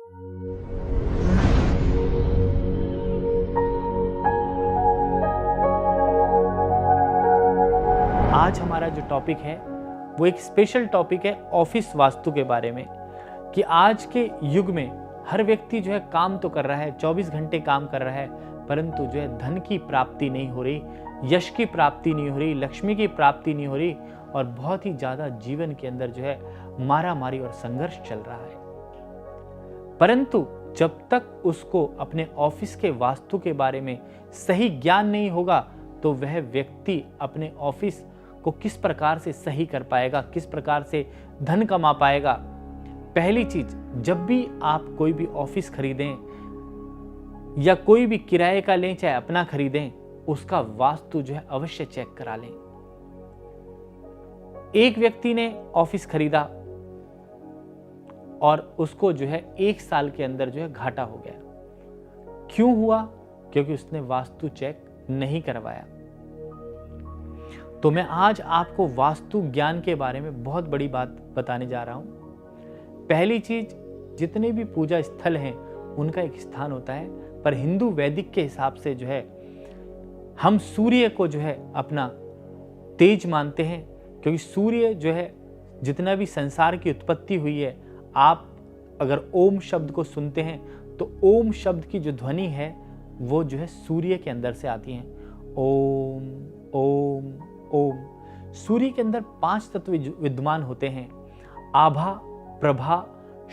आज हमारा जो टॉपिक है वो एक स्पेशल टॉपिक है ऑफिस वास्तु के बारे में, कि आज के युग में हर व्यक्ति जो है काम तो कर रहा है, 24 घंटे काम कर रहा है, परंतु जो है धन की प्राप्ति नहीं हो रही, यश की प्राप्ति नहीं हो रही, लक्ष्मी की प्राप्ति नहीं हो रही, और बहुत ही ज्यादा जीवन के अंदर जो है मारामारी और संघर्ष चल रहा है। परंतु जब तक उसको अपने ऑफिस के वास्तु के बारे में सही ज्ञान नहीं होगा तो वह व्यक्ति अपने ऑफिस को किस प्रकार से सही कर पाएगा, किस प्रकार से धन कमा पाएगा। पहली चीज, जब भी आप कोई भी ऑफिस खरीदें या कोई भी किराए का लें चाहे अपना खरीदें, उसका वास्तु जो है अवश्य चेक करा लें। एक व्यक्ति ने ऑफिस खरीदा और उसको जो है 1 साल के अंदर जो है घाटा हो गया। क्यों हुआ? क्योंकि उसने वास्तु चेक नहीं करवाया। तो मैं आज आपको वास्तु ज्ञान के बारे में बहुत बड़ी बात बताने जा रहा हूं। पहली चीज, जितने भी पूजा स्थल हैं उनका एक स्थान होता है, पर हिंदू वैदिक के हिसाब से जो है हम सूर्य को जो है अपना तेज मानते हैं, क्योंकि सूर्य जो है जितना भी संसार की उत्पत्ति हुई है, आप अगर ओम शब्द को सुनते हैं तो ओम शब्द की जो ध्वनि है वो जो है सूर्य के अंदर से आती है। ओम ओम ओम। सूर्य के अंदर 5 तत्व विद्यमान होते हैं, आभा, प्रभा,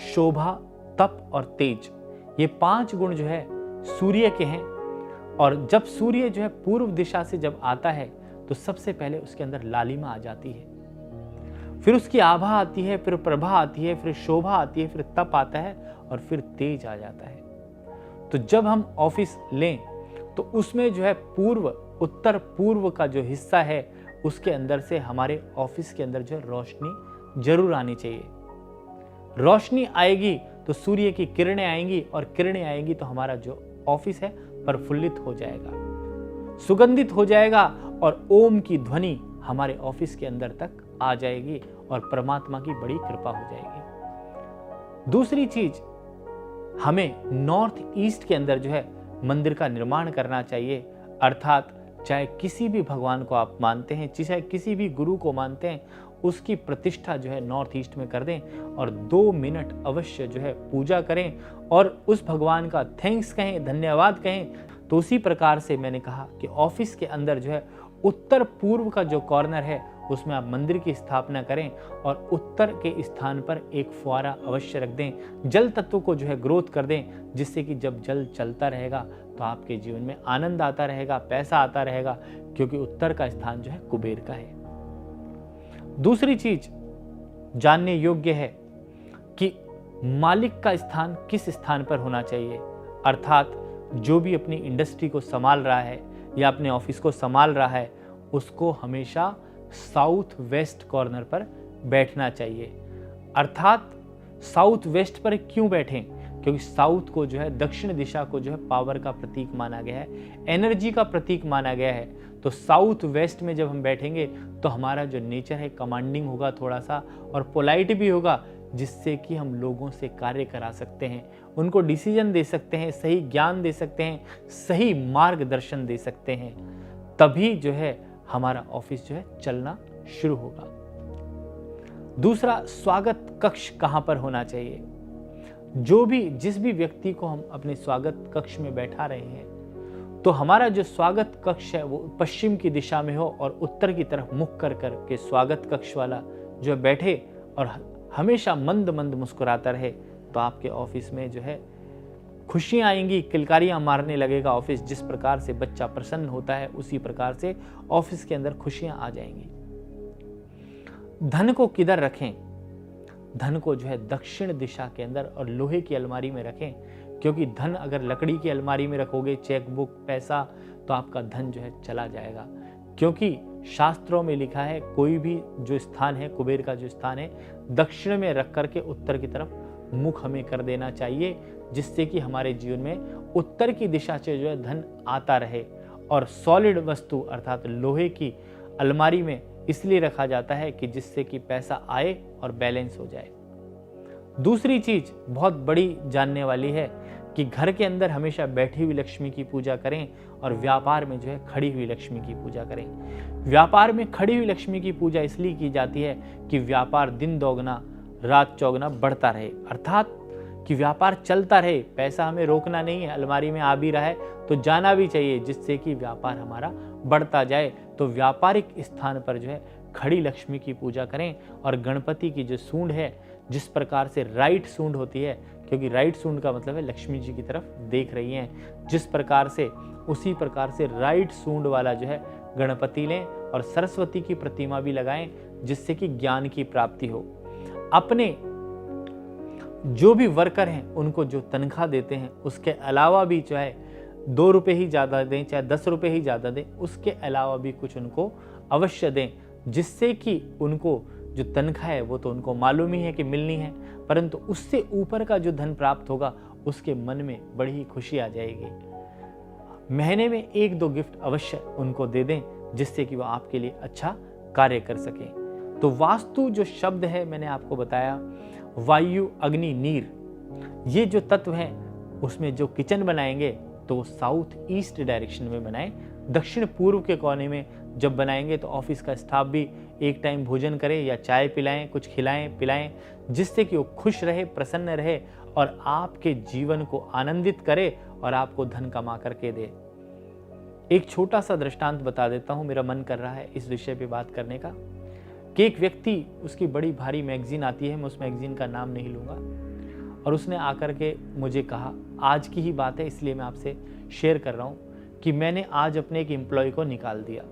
शोभा, तप और तेज। ये 5 गुण जो है सूर्य के हैं। और जब सूर्य जो है पूर्व दिशा से जब आता है तो सबसे पहले उसके अंदर लालिमा आ जाती है, फिर उसकी आभा आती है, फिर प्रभा आती है, फिर शोभा आती है, फिर तप आता है और फिर तेज आ जाता है। तो जब हम ऑफिस लें तो उसमें जो है पूर्व, उत्तर पूर्व का जो हिस्सा है उसके अंदर से हमारे ऑफिस के अंदर जो है रोशनी जरूर आनी चाहिए। रोशनी आएगी तो सूर्य की किरणें आएंगी, और किरणें आएंगी तो हमारा जो ऑफिस है प्रफुल्लित हो जाएगा, सुगंधित हो जाएगा, और ओम की ध्वनि हमारे ऑफिस के अंदर तक आ जाएगी और परमात्मा की बड़ी कृपा हो जाएगी। दूसरी चीज, हमें नॉर्थ ईस्ट के अंदर जो है मंदिर का निर्माण करना चाहिए। अर्थात चाहे किसी भी भगवान को आप मानते हैं, चाहे किसी भी गुरु को मानते हैं, उसकी प्रतिष्ठा जो है नॉर्थ ईस्ट में कर दें और 2 मिनट अवश्य जो है पूजा करें और उस भगवान का थैंक्स कहें, धन्यवाद कहें। तो उसी प्रकार से मैंने कहा कि ऑफिस के अंदर जो है उत्तर पूर्व का जो कॉर्नर है उसमें आप मंदिर की स्थापना करें और उत्तर के स्थान पर एक फुआरा अवश्य रख दें। जल तत्व को जो है ग्रोथ कर दें, जिससे कि जब जल चलता रहेगा तो आपके जीवन में आनंद आता रहेगा, पैसा आता रहेगा, क्योंकि उत्तर का स्थान जो है कुबेर का है। दूसरी चीज जानने योग्य है कि मालिक का स्थान किस स्थान पर होना चाहिए। अर्थात जो भी अपनी इंडस्ट्री को संभाल रहा है या अपने ऑफिस को संभाल रहा है, उसको हमेशा साउथ वेस्ट कॉर्नर पर बैठना चाहिए। अर्थात साउथ वेस्ट पर क्यों बैठें? क्योंकि साउथ को जो है, दक्षिण दिशा को जो है पावर का प्रतीक माना गया है, एनर्जी का प्रतीक माना गया है। तो साउथ वेस्ट में जब हम बैठेंगे तो हमारा जो नेचर है कमांडिंग होगा थोड़ा सा, और पोलाइट भी होगा, जिससे कि हम लोगों से कार्य करा सकते हैं, उनको डिसीजन दे सकते हैं, सही ज्ञान दे सकते हैं, सही मार्गदर्शन दे सकते हैं। तभी जो है हमारा ऑफिस जो है चलना शुरू होगा। दूसरा, स्वागत कक्ष कहां पर होना चाहिए? जिस भी व्यक्ति को हम अपने स्वागत कक्ष में बैठा रहे हैं, तो हमारा जो स्वागत कक्ष है वो पश्चिम की दिशा में हो और उत्तर की तरफ मुख कर के स्वागत कक्ष वाला जो बैठे और हमेशा मंद मंद मुस्कुराता रहे, तो आपके ऑफिस में जो है खुशियां आएंगी, किलकारियां मारने लगेगा ऑफिस। जिस प्रकार से बच्चा प्रसन्न होता है उसी प्रकार से ऑफिस के अंदर खुशियां आ जाएंगी। धन को किधर रखें? धन को जो है दक्षिण दिशा के अंदर और लोहे की अलमारी में रखें, क्योंकि धन अगर लकड़ी की अलमारी में रखोगे, चेक बुक, पैसा, तो आपका धन जो है चला जाएगा। क्योंकि शास्त्रों में लिखा है कोई भी जो स्थान है, कुबेर का जो स्थान है, दक्षिण में रख करके उत्तर की तरफ मुख हमें कर देना चाहिए, जिससे कि हमारे जीवन में उत्तर की दिशा से जो है धन आता रहे। और सॉलिड वस्तु अर्थात लोहे की अलमारी में इसलिए रखा जाता है कि जिससे कि पैसा आए और बैलेंस हो जाए। दूसरी चीज बहुत बड़ी जानने वाली है कि घर के अंदर हमेशा बैठी हुई लक्ष्मी की पूजा करें और व्यापार में जो है खड़ी हुई लक्ष्मी की पूजा करें। व्यापार में खड़ी हुई लक्ष्मी की पूजा इसलिए की जाती है कि व्यापार दिन दोगुना रात चौगुना बढ़ता रहे, अर्थात कि व्यापार चलता रहे। पैसा हमें रोकना नहीं है, अलमारी में आ भी रहा है तो जाना भी चाहिए, जिससे कि व्यापार हमारा बढ़ता जाए। तो व्यापारिक स्थान पर जो है खड़ी लक्ष्मी की पूजा करें। और गणपति की जो सूंड है, जिस प्रकार से राइट सूंड होती है, क्योंकि राइट सूंड का मतलब है लक्ष्मी जी की तरफ देख रही हैं, जिस प्रकार से उसी प्रकार से राइट सूंड वाला जो है गणपति लें और सरस्वती की प्रतिमा भी लगाएं, जिससे कि ज्ञान की प्राप्ति हो। अपने जो भी वर्कर हैं उनको जो तनख्वाह देते हैं उसके अलावा भी चाहे 2 रुपये ही ज़्यादा दें, चाहे 10 रुपये ही ज़्यादा दें, उसके अलावा भी कुछ उनको अवश्य दें, जिससे कि उनको जो तनख्वाह है वो तो उनको मालूम ही है कि मिलनी है, परंतु उससे ऊपर का जो धन प्राप्त होगा उसके मन में बड़ी ही खुशी आ जाएगी। महीने में 1-2 गिफ्ट अवश्य उनको दे दें, जिससे कि वो आपके लिए अच्छा कार्य कर सकें। तो वास्तु जो शब्द है मैंने आपको बताया, वायु अग्नि नीर, ये जो तत्व हैं उसमें जो किचन बनाएंगे तो वो साउथ ईस्ट डायरेक्शन में बनाएं। दक्षिण पूर्व के कोने में जब बनाएंगे तो ऑफिस का स्टाफ भी एक टाइम भोजन करे या चाय पिलाएं, कुछ खिलाएं पिलाएं, जिससे कि वो खुश रहे, प्रसन्न रहे और आपके जीवन को आनंदित करे और आपको धन कमा करके दे। एक छोटा सा दृष्टांत बता देता हूं, मेरा मन कर रहा है इस विषय पे बात करने का, कि एक व्यक्ति, उसकी बड़ी भारी मैगजीन आती है, मैं उस मैगजीन का नाम नहीं लूंगा, और उसने आकर के मुझे कहा, आज की ही बात है इसलिए मैं आपसे शेयर कर रहा हूं, कि मैंने आज अपने एक एम्प्लॉय को निकाल दिया।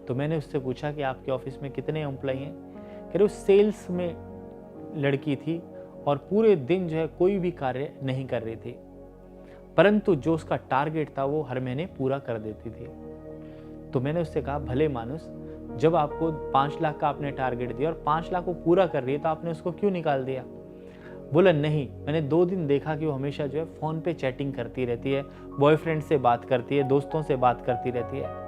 तो मैंने उससे पूछा कि आपके ऑफिस में कितने एम्प्लॉय हैं? कह रहे उस सेल्स में लड़की थी और पूरे दिन जो है कोई भी कार्य नहीं कर रही थी, परंतु जो उसका टारगेट था वो हर महीने पूरा कर देती थी। तो मैंने उससे कहा, भले मानुस, जब आपको 5 लाख का आपने टारगेट दिया और 5 लाख वो पूरा कर रही है तो आपने उसको क्यों निकाल दिया? बोला, नहीं, मैंने 2 दिन देखा कि वो हमेशा जो है फ़ोन पे चैटिंग करती रहती है, बॉयफ्रेंड से बात करती है, दोस्तों से बात करती रहती है।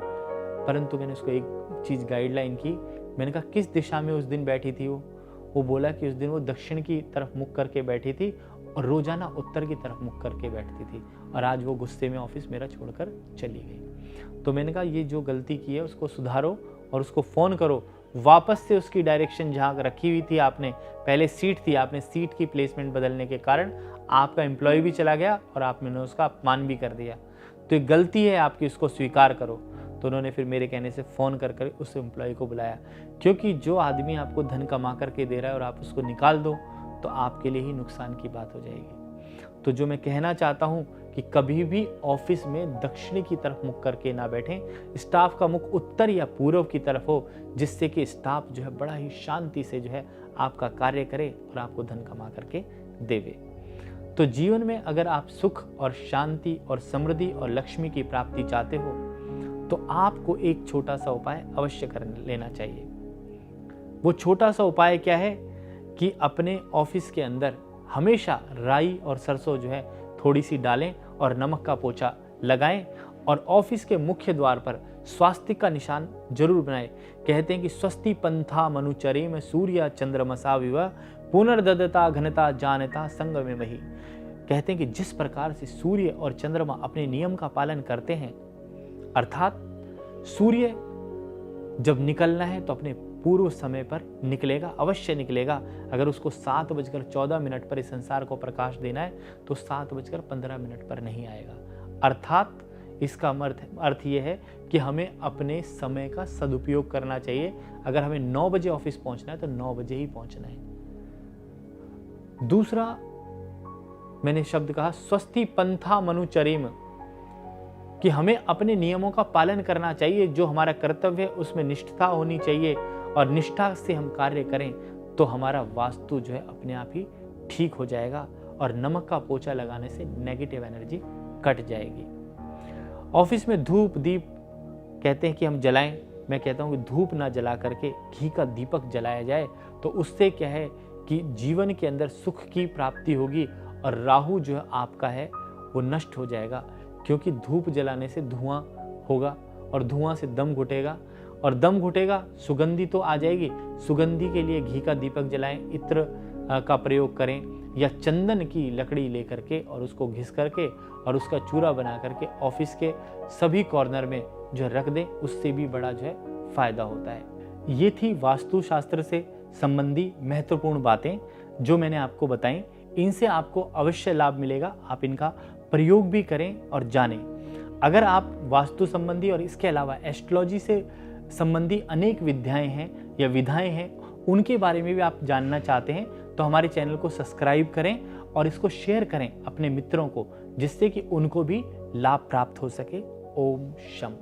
परंतु मैंने उसको एक चीज़ गाइडलाइन की, मैंने कहा किस दिशा में उस दिन बैठी थी वो बोला कि उस दिन वो दक्षिण की तरफ मुख करके बैठी थी और रोजाना उत्तर की तरफ मुख करके बैठती थी, और आज वो गुस्से में ऑफिस मेरा छोड़कर चली गई। तो मैंने कहा ये जो गलती की है उसको सुधारो और उसको फ़ोन करो, वापस से उसकी डायरेक्शन जहाँ रखी हुई थी, आपने पहले सीट थी, आपने सीट की प्लेसमेंट बदलने के कारण आपका एम्प्लॉय भी चला गया और आपने उसका अपमान भी कर दिया। तो एक गलती है आपकी, उसको स्वीकार करो। तो उन्होंने फिर मेरे कहने से फ़ोन कर कर उस एम्प्लॉय को बुलाया, क्योंकि जो आदमी आपको धन कमा करके दे रहा है और आप उसको निकाल दो तो आपके लिए ही नुकसान की बात हो जाएगी। तो जो मैं कहना चाहता हूँ कि कभी भी ऑफिस में दक्षिण की तरफ मुख करके ना बैठें, स्टाफ का मुख उत्तर या पूर्व की तरफ हो, जिससे कि स्टाफ जो है बड़ा ही शांति से जो है आपका कार्य करे और आपको धन कमा करके देवे। तो जीवन में अगर आप सुख और शांति और समृद्धि और लक्ष्मी की प्राप्ति चाहते हो तो आपको एक छोटा सा उपाय अवश्य कर लेना चाहिए। वो छोटा सा उपाय क्या है कि अपने ऑफिस के अंदर हमेशा राई और सरसों जो है थोड़ी सी डालें और नमक का पोछा लगाएं और ऑफिस के मुख्य द्वार पर स्वास्तिक का निशान जरूर बनाएं। कहते हैं कि स्वस्ति पंथा मनुचरे में सूर्य चंद्रमसा विवा पुनर्ददता घनता जानता संग में वही। कहते हैं कि जिस प्रकार से सूर्य और चंद्रमा अपने नियम का पालन करते हैं, अर्थात सूर्य जब निकलना है तो अपने पूर्व समय पर निकलेगा, अवश्य निकलेगा। अगर उसको 7:14 पर इस संसार को प्रकाश देना है तो 7:15 पर नहीं आएगा। अर्थात इसका अर्थ ये है कि हमें अपने समय का सदुपयोग करना चाहिए। अगर हमें 9 बजे ऑफिस पहुंचना है तो 9 बजे ही पहुंचना है। दूसरा मैंने शब्द कहा स्वस्ति पंथा मनुचरेम, कि हमें अपने नियमों का पालन करना चाहिए। जो हमारा कर्तव्य है उसमें निष्ठा होनी चाहिए और निष्ठा से हम कार्य करें तो हमारा वास्तु जो है अपने आप ही ठीक हो जाएगा और नमक का पोछा लगाने से नेगेटिव एनर्जी कट जाएगी। ऑफिस में धूप दीप कहते हैं कि हम जलाएं, मैं कहता हूं कि धूप ना जला करके घी का दीपक जलाया जाए, तो उससे क्या है कि जीवन के अंदर सुख की प्राप्ति होगी और राहु जो है आपका है वो नष्ट हो जाएगा। क्योंकि धूप जलाने से धुआं होगा और धुआं से दम घुटेगा और दम घुटेगा, सुगंधी तो आ जाएगी। सुगंधी के लिए घी का दीपक जलाएं, इत्र का प्रयोग करें या चंदन की लकड़ी लेकर के और उसको घिस करके और उसका चूरा बना करके ऑफिस के सभी कॉर्नर में जो रख दें, उससे भी बड़ा जो है फायदा होता है। ये थी वास्तुशास्त्र से संबंधी महत्वपूर्ण बातें जो मैंने आपको बताई। इनसे आपको अवश्य लाभ मिलेगा, आप इनका प्रयोग भी करें और जानें। अगर आप वास्तु संबंधी और इसके अलावा एस्ट्रोलॉजी से संबंधी अनेक विद्याएं हैं या विधाएं हैं, उनके बारे में भी आप जानना चाहते हैं तो हमारे चैनल को सब्सक्राइब करें और इसको शेयर करें अपने मित्रों को, जिससे कि उनको भी लाभ प्राप्त हो सके। ओम शम।